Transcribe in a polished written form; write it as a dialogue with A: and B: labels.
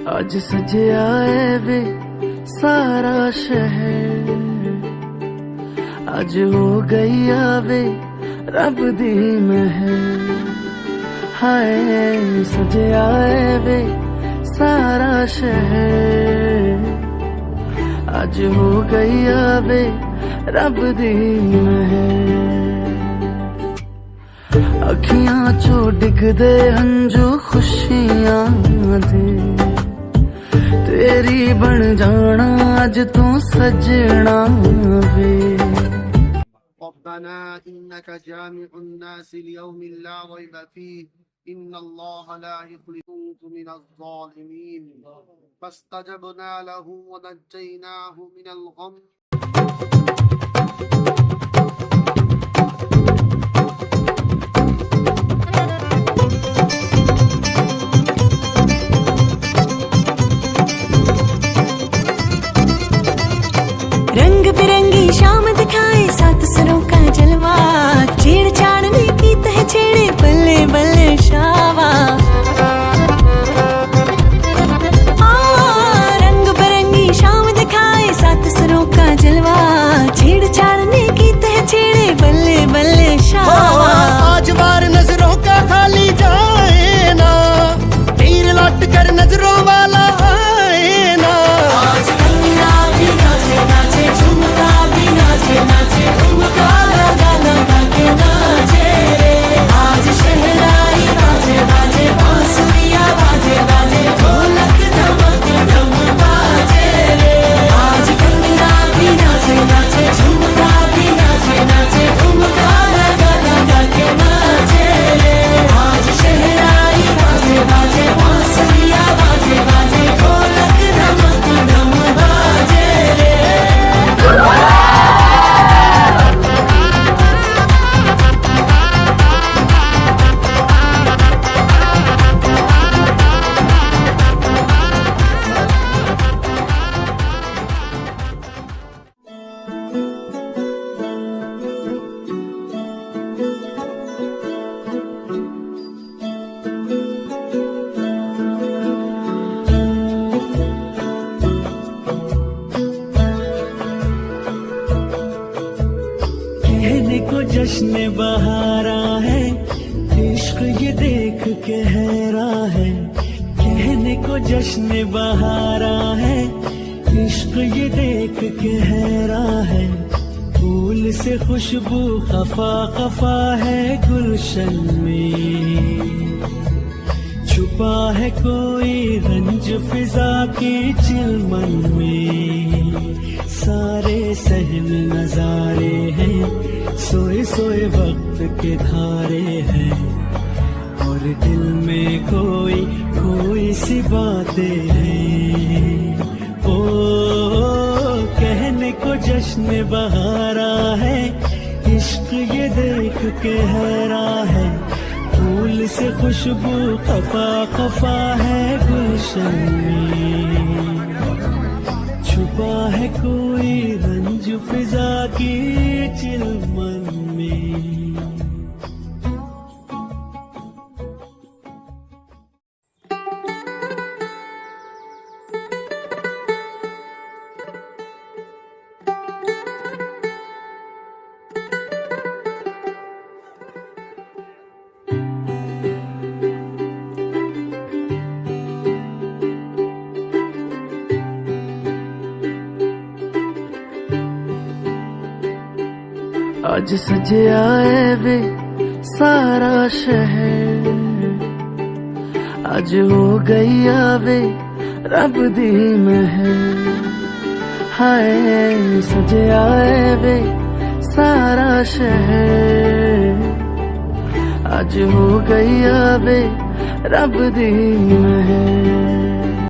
A: आज सजिया है वे सारा शहर, आज हो गई आवे रब दी महर। हाय सजिया है वे सारा शहर, आज हो गई आवे रब दी महर। अखियां चो डिगदे हंजू खुशियां दे, तेरी बन जाना अज तू सजना वे।
B: रब्बना इन्नका जामिउन नास लियौमिन ला रैब फीह इन्नल्लाह ला युखलिफु मिनज़-ज़ालिमीन फस्तजबना लहु व नज्जयनाहु मिनल गम।
C: रंग बिरंगी शाम दिखाए सात सरों का जलवा, छेड़ छाड़ने की तह छेड़े बल्ले बल्ले शावा। रंग बिरंगी शाम दिखाए सात सरों का जलवा, छेड़ छाड़ने की तह छेड़े बल्ले बल्ले शावा।
D: आज बार नजरों का खाली जाए ना, तीर लौट कर नजरों वाला आए ना।
C: आज गंगा भी नाचे नाचे, झुमका भी नाचे नाचे, झुमका लगा लगा के नाचे रे। आज शहनाई बाजे बाजे, बांसुरिया बाजे बाजे, ढोलक धमक धम बाजे रे। आज गंगा भी नाचे नाचे, झुमका भी नाचे नाचे, झुमका लगा लगा के नाचे रे। आज शहनाई बाजे बाजे, बांसुरिया बाजे बाजे, ढोलक धमक धम बाजे रे।
A: कहने को जश्न बहारा है, इश्क ये देख के हैरा है। कहने को जश्न बहारा है, इश्क ये देख के हैरा है। फूल से खुशबू खफा खफा है गुलशन में, छुपा है कोई रंज फिजा की चिलमन में। सारे सहन नजारे हैं, सोए सोए वक्त के धारे हैं, और दिल में कोई कोई सी बातें हैं। ओ कहने को जश्न बहारा है, इश्क ये देख के हैरा है। फूल से खुशबू खफा खफा है गुलशन में, छुपा है कोई रंज फिजा की चिलमन में। आज सजिया है वे सारा शहर, आज हो गई आवे रब दी महर। हाय सजिया है वे सारा शहर, आज हो गई आवे रब दी महर।